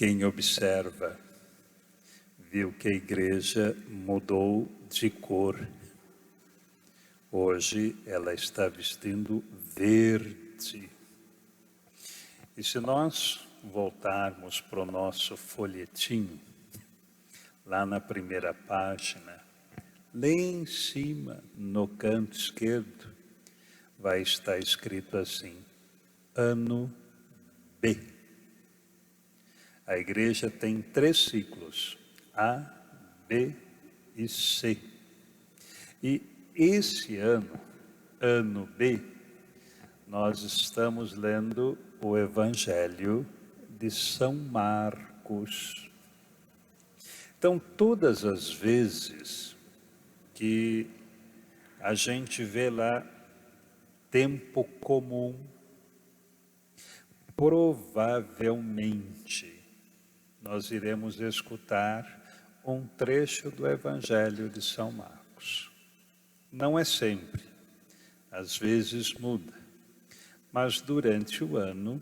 Quem observa, viu que a igreja mudou de cor. Hoje ela está vestindo verde. E se nós voltarmos para o nosso folhetim, lá na primeira página, lá em cima, no canto esquerdo, vai estar escrito assim: ano B. A igreja tem 3 ciclos, A, B e C. E esse ano, ano B, nós estamos lendo o Evangelho de São Marcos. Então, todas as vezes que a gente vê lá tempo comum, provavelmente nós iremos escutar um trecho do Evangelho de São Marcos. Não é sempre, às vezes muda, mas durante o ano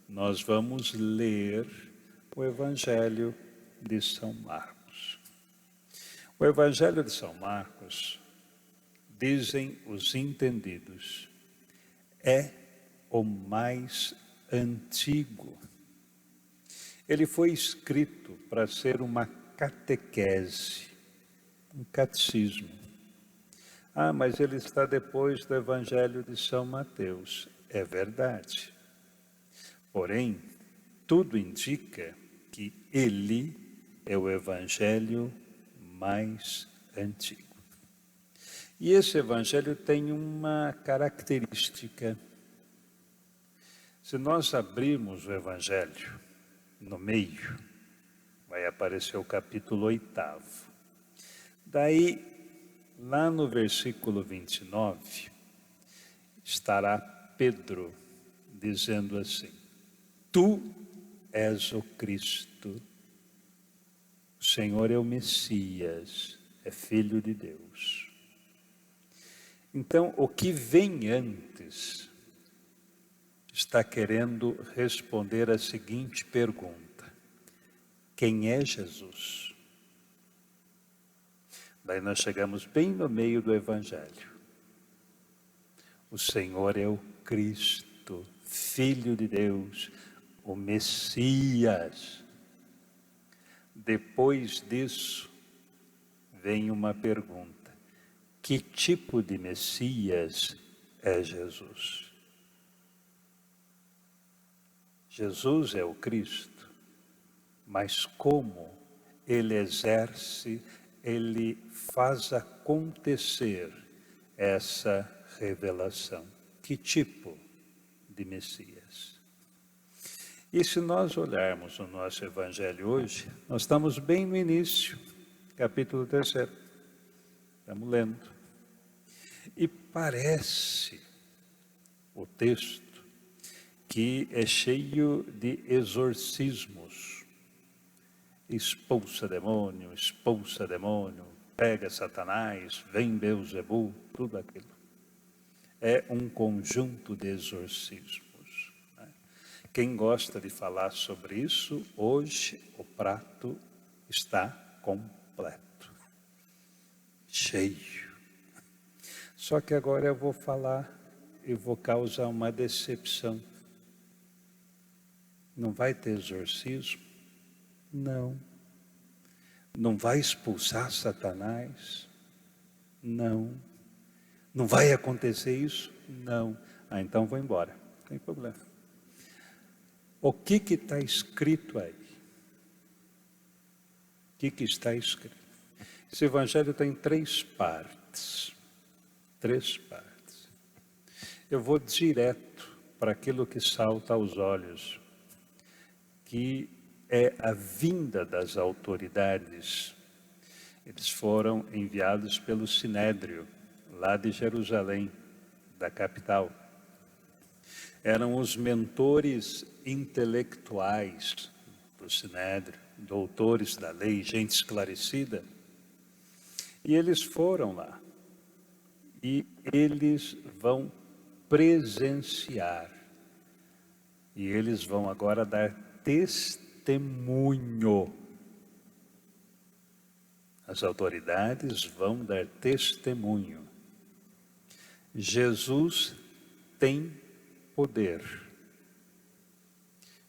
nós vamos ler o Evangelho de São Marcos. O Evangelho de São Marcos, dizem os entendidos, é o mais antigo. Ele foi escrito para ser uma catequese, um catecismo. Ah, mas ele está depois do Evangelho de São Mateus. É verdade. Porém, tudo indica que ele é o Evangelho mais antigo. E esse Evangelho tem uma característica. Se nós abrirmos o Evangelho no meio, vai aparecer o capítulo 8º. Daí, lá no versículo 29, estará Pedro dizendo assim: Tu és o Cristo, o Senhor é o Messias, é Filho de Deus. Então, o que vem antes está querendo responder a seguinte pergunta: quem é Jesus? Daí nós chegamos bem no meio do Evangelho. O Senhor é o Cristo, Filho de Deus, o Messias. Depois disso, vem uma pergunta: que tipo de Messias é Jesus? Jesus é o Cristo, mas como ele exerce, ele faz acontecer essa revelação? Que tipo de Messias? E se nós olharmos o nosso Evangelho hoje, nós estamos bem no início, capítulo 3º. Estamos lendo. E parece o texto que é cheio de exorcismos. Expulsa demônio, pega Satanás, vem Beelzebul, tudo aquilo. É um conjunto de exorcismos. Né? Quem gosta de falar sobre isso, hoje o prato está completo, cheio. Só que agora eu vou falar e vou causar uma decepção. Não vai ter exorcismo? Não. Não vai expulsar Satanás? Não. Não vai acontecer isso? Não. Ah, então vou embora. Não tem problema. O que está escrito aí? O que está escrito? Esse Evangelho tem 3 partes. 3 partes. Eu vou direto para aquilo que salta aos olhos, que é a vinda das autoridades. Eles foram enviados pelo Sinédrio, lá de Jerusalém, da capital. Eram os mentores intelectuais do Sinédrio, doutores da lei, gente esclarecida. E eles foram lá. E eles vão presenciar. E eles vão agora dar testemunho testemunho. As autoridades vão dar testemunho. Jesus tem poder.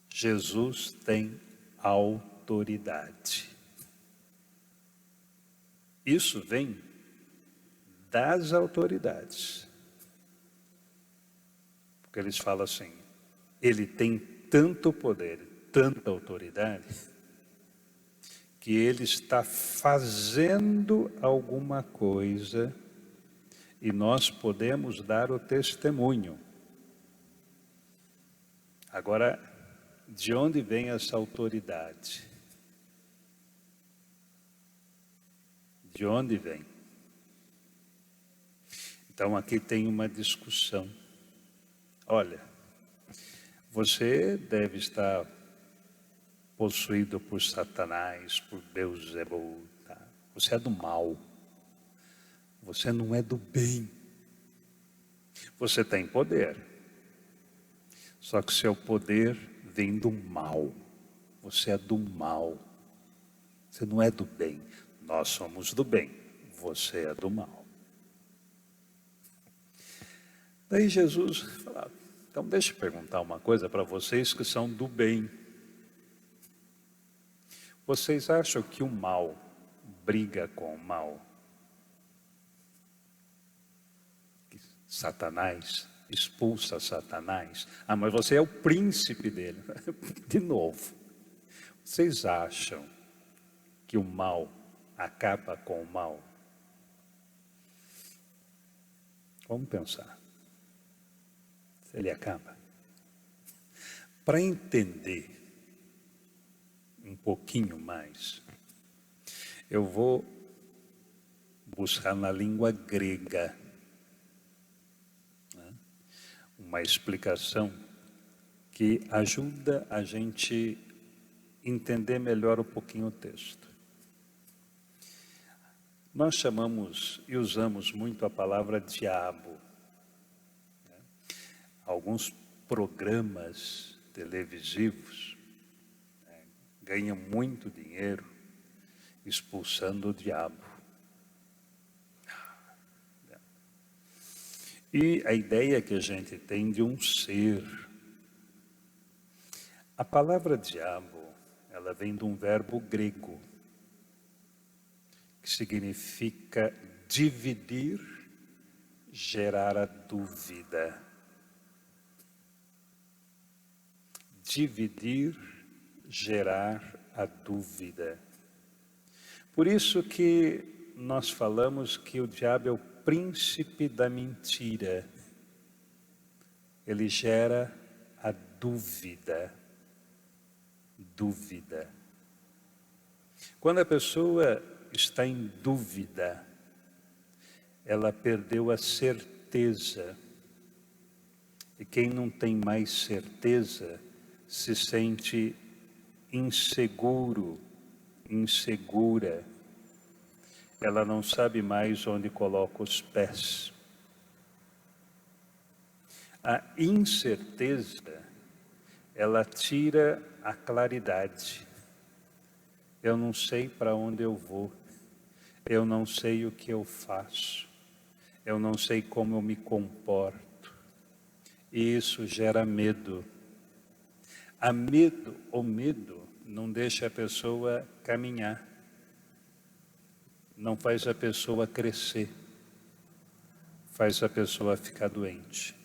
Jesus tem autoridade. Isso vem das autoridades. Porque eles falam assim, ele tem tanto poder, tanta autoridade, que ele está fazendo alguma coisa e nós podemos dar o testemunho. Agora, de onde vem essa autoridade? De onde vem? Então aqui tem uma discussão. Olha, você deve estar possuído por Satanás, por Beelzebul, tá? Você é do mal. Você não é do bem. Você tem poder. Só que seu poder vem do mal. Você é do mal. Você não é do bem. Nós somos do bem. Você é do mal. Daí Jesus fala, então deixa eu perguntar uma coisa para vocês que são do bem. Vocês acham que o mal briga com o mal? Satanás expulsa Satanás. Ah, mas você é o príncipe dele. De novo, vocês acham que o mal acaba com o mal? Vamos pensar. Se ele acaba. Para entender um pouquinho mais, eu vou buscar na língua grega uma explicação que ajuda a gente entender melhor um pouquinho o texto. Nós chamamos e usamos muito a palavra diabo. Alguns programas televisivos ganham muito dinheiro expulsando o diabo. E a ideia que a gente tem de um ser. A palavra diabo, ela vem de um verbo grego, que significa dividir, gerar a dúvida. Dividir, gerar a dúvida. Por isso que nós falamos que o diabo é o príncipe da mentira. Ele gera a dúvida. Dúvida. Quando a pessoa está em dúvida, ela perdeu a certeza. E quem não tem mais certeza se sente inseguro, insegura. Ela não sabe mais onde coloca os pés. A incerteza, ela tira a claridade. Eu não sei para onde eu vou. Eu não sei o que eu faço. Eu não sei como eu me comporto. E isso gera medo. O medo não deixa a pessoa caminhar. Não faz a pessoa crescer. Faz a pessoa ficar doente.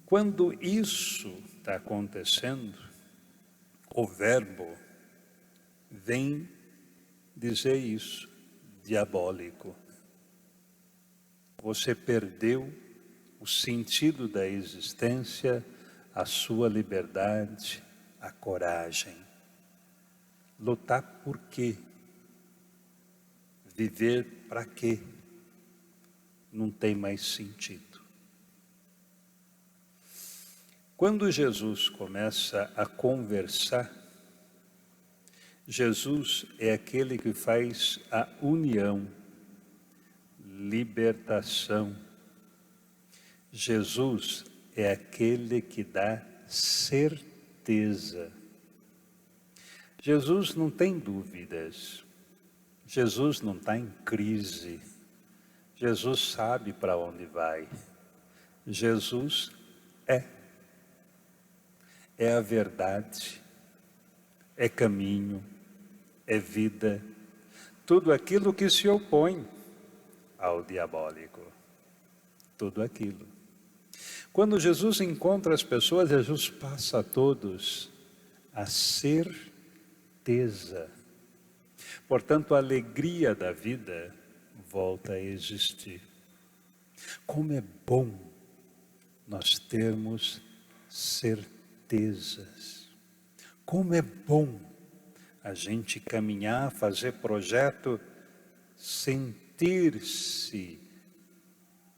Quando isso está acontecendo, o verbo vem dizer isso, diabólico. Você perdeu o sentido da existência, a sua liberdade, a coragem. Lutar por quê? Viver para quê? Não tem mais sentido. Quando Jesus começa a conversar, Jesus é aquele que faz a união, libertação. Jesus é aquele que dá certeza. certeza. Jesus não tem dúvidas. Jesus não está em crise. Jesus sabe para onde vai. Jesus é. É a verdade, é caminho, é vida. Tudo aquilo que se opõe ao diabólico. Tudo aquilo. Quando Jesus encontra as pessoas, Jesus passa a todos a certeza. Portanto, a alegria da vida volta a existir. Como é bom nós termos certezas. Como é bom a gente caminhar, fazer projeto, sentir-se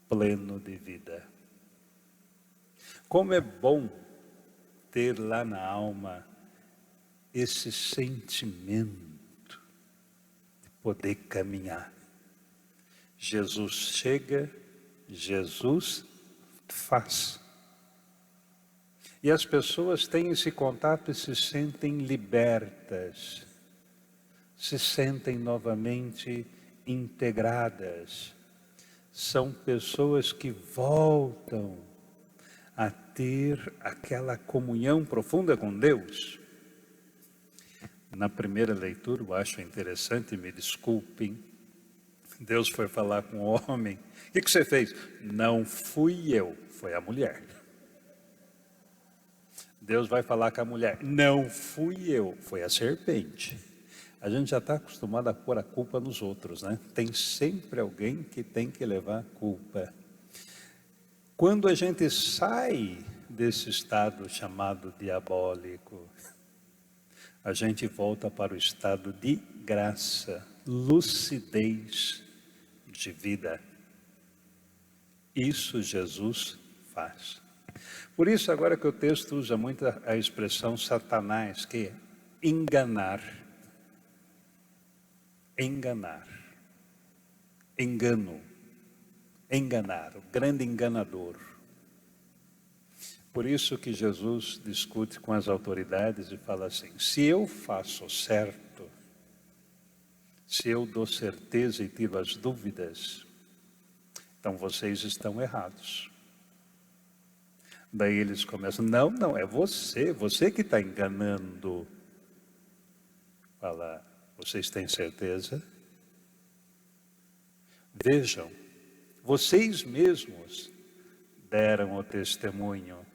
pleno de vida. Como é bom ter lá na alma esse sentimento de poder caminhar. Jesus chega, Jesus faz. E as pessoas têm esse contato e se sentem libertas, se sentem novamente integradas. São pessoas que voltam a ter aquela comunhão profunda com Deus. Na primeira leitura, eu acho interessante, me desculpem, Deus foi falar com o homem. O que você fez? Não fui eu, foi a mulher. Deus vai falar com a mulher. Não fui eu, foi a serpente. A gente já está acostumado a pôr a culpa nos outros, né? Tem sempre alguém que tem que levar a culpa. Quando a gente sai desse estado chamado diabólico, a gente volta para o estado de graça, lucidez de vida. Isso Jesus faz. Por isso, agora que o texto usa muito a expressão Satanás, que é enganar. Enganar. Engano. Enganar, o grande enganador. Por isso que Jesus discute com as autoridades e fala assim: se eu faço certo, se eu dou certeza e tiro as dúvidas, então vocês estão errados. Daí eles começam: não, é você que está enganando. Fala: vocês têm certeza? Vejam, vocês mesmos deram o testemunho.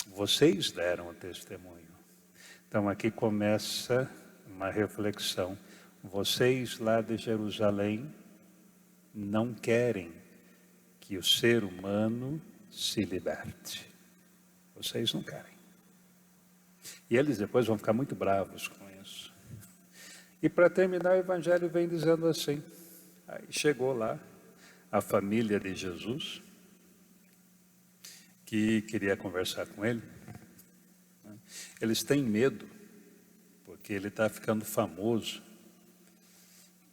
Vocês deram o testemunho. Então aqui começa uma reflexão. Vocês lá de Jerusalém não querem que o ser humano se liberte. Vocês não querem. E eles depois vão ficar muito bravos com isso. E para terminar, o Evangelho vem dizendo assim. Aí chegou lá a família de Jesus, que queria conversar com ele. Eles têm medo, porque ele está ficando famoso.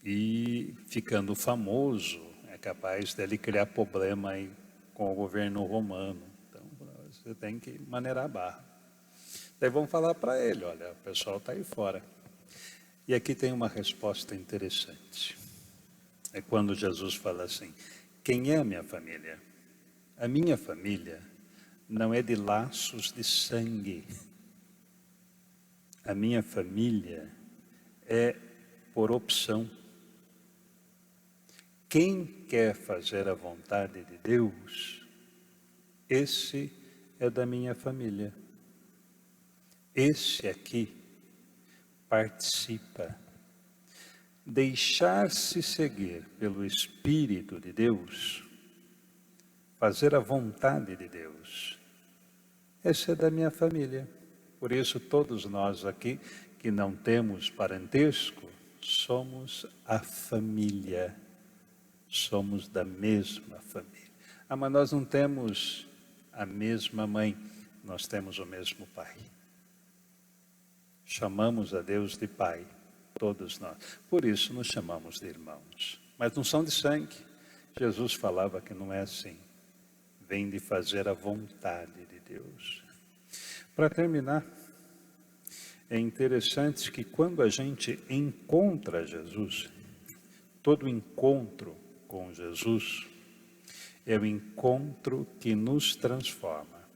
E ficando famoso, é capaz dele criar problema aí com o governo romano. Então, você tem que maneirar a barra. Daí vão falar para ele: olha, o pessoal está aí fora. E aqui tem uma resposta interessante. É quando Jesus fala assim: quem é a minha família? A minha família não é de laços de sangue. A minha família é por opção. Quem quer fazer a vontade de Deus, esse é da minha família. Esse aqui participa. Deixar-se seguir pelo Espírito de Deus, fazer a vontade de Deus, esse é da minha família. Por isso, todos nós aqui que não temos parentesco, somos a família. Somos da mesma família. Ah, mas nós não temos a mesma mãe, nós temos o mesmo pai. Chamamos a Deus de pai, todos nós. Por isso nos chamamos de irmãos. Mas não são de sangue. Jesus falava que não é assim. Vem de fazer a vontade de Deus. Para terminar, é interessante que quando a gente encontra Jesus, todo encontro com Jesus é o encontro que nos transforma.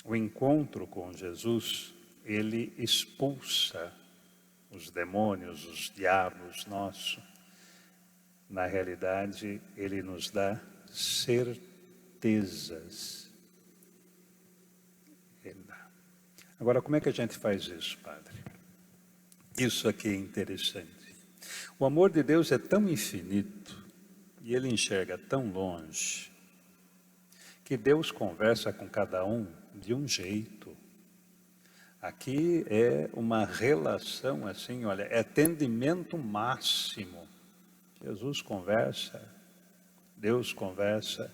O encontro com Jesus, ele expulsa os demônios, os diabos nossos. Na realidade, ele nos dá certezas. Ele dá. Agora, como é que a gente faz isso, Padre? Isso aqui é interessante. O amor de Deus é tão infinito e ele enxerga tão longe que Deus conversa com cada um de um jeito. Aqui é uma relação assim, olha, é atendimento máximo. Jesus conversa, Deus conversa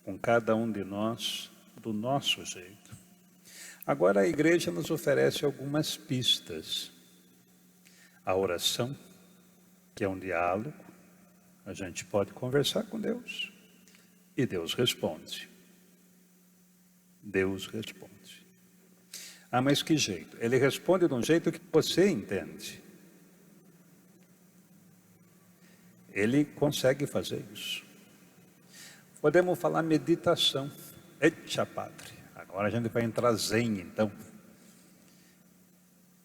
com cada um de nós do nosso jeito. Agora a igreja nos oferece algumas pistas. A oração, que é um diálogo, a gente pode conversar com Deus e Deus responde. Deus responde. Ah, mas que jeito? Ele responde de um jeito que você entende. Ele consegue fazer isso. Podemos falar meditação. Eita, Padre, agora a gente vai entrar zen, então.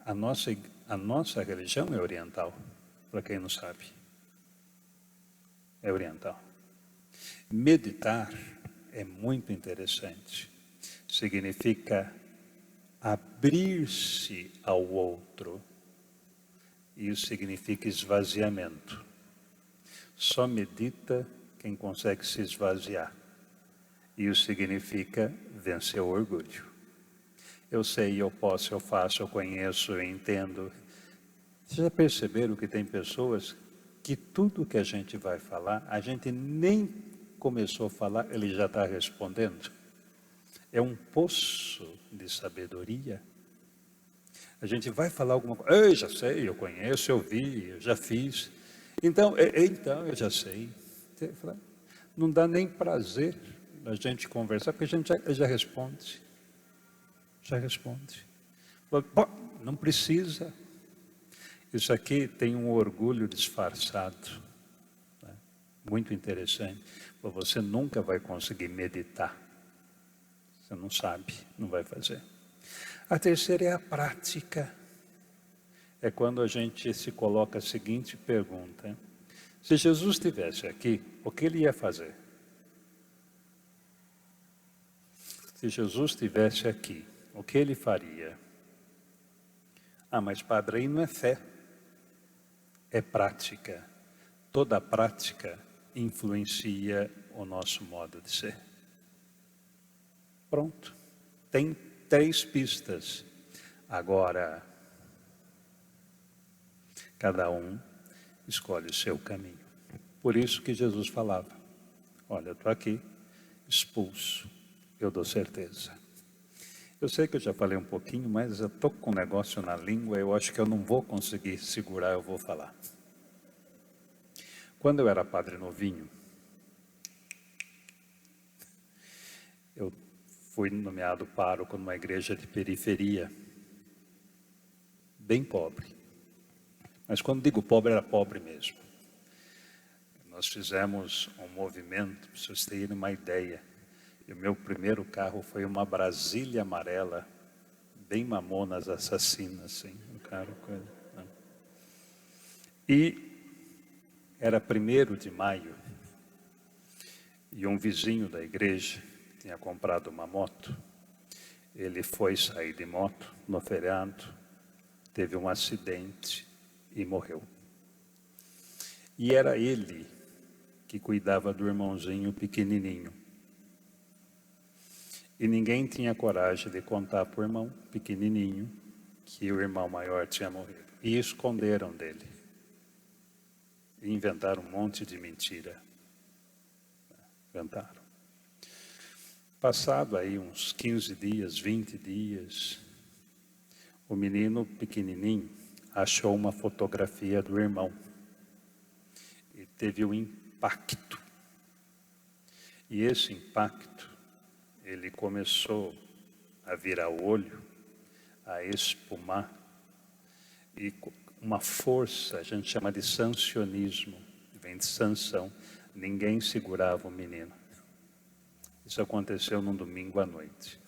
A nossa religião é oriental, para quem não sabe. É oriental. Meditar é muito interessante. Significa abrir-se ao outro. Isso significa esvaziamento. Só medita quem consegue se esvaziar. Isso significa vencer o orgulho. Eu sei, eu posso, eu faço, eu conheço, eu entendo. Vocês já perceberam que tem pessoas que tudo que a gente vai falar, a gente nem começou a falar, ele já está respondendo? É um poço de sabedoria. A gente vai falar alguma coisa, eu já sei, eu conheço, eu vi, eu já fiz. Então eu já sei. Não dá nem prazer a gente conversar, porque a gente já responde. Já responde. Bom, não precisa. Isso aqui tem um orgulho disfarçado, né? Muito interessante. Você nunca vai conseguir meditar. Você não sabe, não vai fazer. A terceira é a prática. É quando a gente se coloca a seguinte pergunta: se Jesus estivesse aqui, o que ele ia fazer? Se Jesus estivesse aqui, o que ele faria? Ah, mas Padre, aí não é fé, é prática. Toda prática influencia o nosso modo de ser. Pronto. Tem 3 pistas. Agora, cada um escolhe o seu caminho. Por isso que Jesus falava: olha, eu estou aqui, expulso, eu dou certeza. Eu sei que eu já falei um pouquinho, mas eu estou com um negócio na língua, eu acho que eu não vou conseguir segurar, eu vou falar. Quando eu era padre novinho, eu fui nomeado pároco numa igreja de periferia, bem pobre. Mas quando digo pobre, era pobre mesmo. Nós fizemos um movimento, para vocês terem uma ideia. E o meu primeiro carro foi uma Brasília amarela, bem Mamonas Assassinas, assim, um carro. Né? E era 1º de maio, e um vizinho da igreja tinha comprado uma moto. Ele foi sair de moto no feriado, teve um acidente e morreu. E era ele que cuidava do irmãozinho pequenininho. E ninguém tinha coragem de contar para o irmão pequenininho que o irmão maior tinha morrido. E esconderam dele. E inventaram um monte de mentira. Inventaram. Passado aí uns 15 dias, 20 dias, o menino pequenininho achou uma fotografia do irmão. E teve um impacto. E esse impacto, ele começou a virar o olho, a espumar, e uma força, a gente chama de sancionismo, vem de sanção, ninguém segurava o menino. Isso aconteceu num domingo à noite.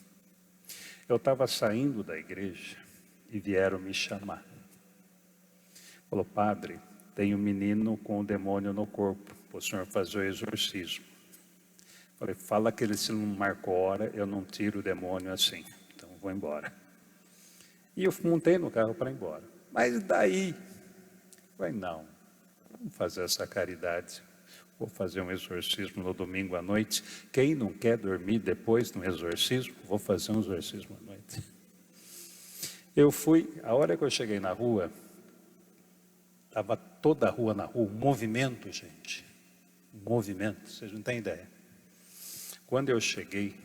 Eu estava saindo da igreja e vieram me chamar. Falou, padre, tem um menino com o demônio no corpo, para o senhor fazer o exorcismo. Falei, fala que ele se não marcou hora, eu não tiro o demônio assim, então vou embora. E eu montei no carro para ir embora. Mas daí, falei, não, vamos fazer essa caridade. Vou fazer um exorcismo no domingo à noite. Quem não quer dormir depois do exorcismo, vou fazer um exorcismo à noite. Eu fui, a hora que eu cheguei na rua, estava toda a rua na rua, um movimento, gente. Um movimento, vocês não têm ideia. Quando eu cheguei,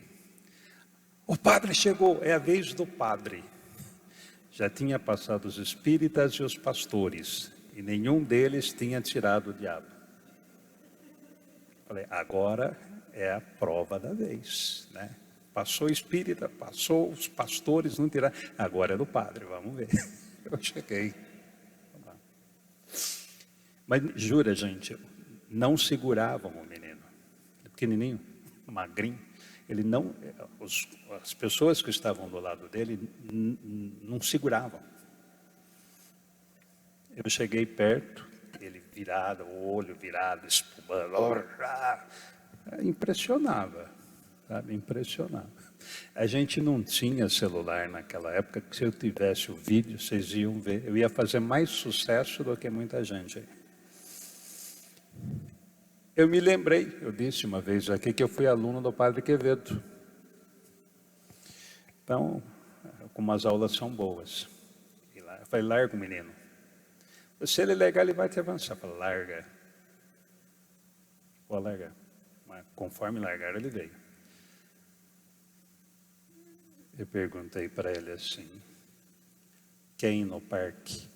o padre chegou, é a vez do padre. Já tinha passado os espíritas e os pastores, e nenhum deles tinha tirado o diabo. Falei, agora é a prova da vez, né? Passou o espírita, passou os pastores, não tiraram. Agora é do padre, vamos ver. Eu cheguei. Mas jura, gente, não seguravam o menino. Pequenininho, magrinho. Ele não, as pessoas que estavam do lado dele não seguravam. Eu cheguei perto, ele virado, o olho virado, espumando, impressionava, sabe? Impressionava. A gente não tinha celular naquela época, que se eu tivesse o vídeo, vocês iam ver, eu ia fazer mais sucesso do que muita gente aí. Eu me lembrei, eu disse uma vez aqui que eu fui aluno do Padre Quevedo. Então, como as aulas são boas. E lá, eu falei, larga o menino. Se ele legal, ele vai te avançar. Eu falei, larga. Vou largar. Mas conforme largar, ele veio. Eu perguntei para ele assim, quem no parque?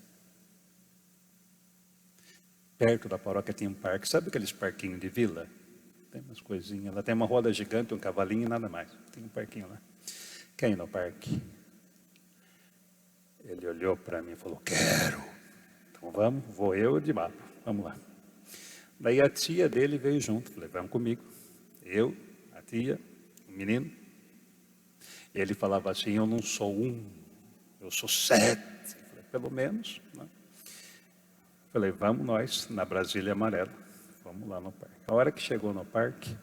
Perto da paróquia tem um parque, sabe aqueles parquinhos de vila? Tem umas coisinhas, lá tem uma roda gigante, um cavalinho e nada mais. Tem um parquinho lá. Quem no parque? Ele olhou para mim e falou, quero. Então vamos, vou eu de mapa, vamos lá. Daí a tia dele veio junto, falei, vamos comigo. Eu, a tia, o menino. E ele falava assim, eu não sou um, eu sou 7. Falei, pelo menos, né? Falei, vamos nós, na Brasília Amarela. Vamos lá no parque. A hora que chegou no parque,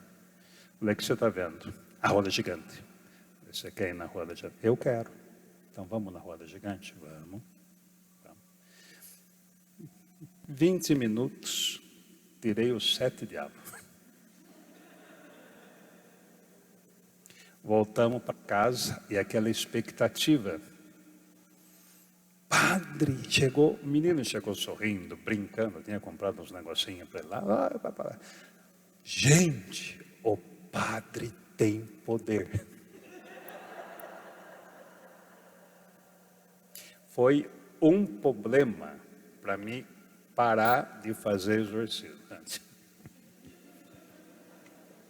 falei, o que você está vendo? A roda gigante. Você quer ir na roda gigante? Eu quero. Então vamos na roda gigante? Vamos. 20 minutos, tirei os 7 diabos. Voltamos para casa e aquela expectativa. Padre, chegou, o menino chegou sorrindo, brincando, tinha comprado uns negocinhos para ele lá. Gente, o padre tem poder. Foi um problema para mim parar de fazer exorcismo.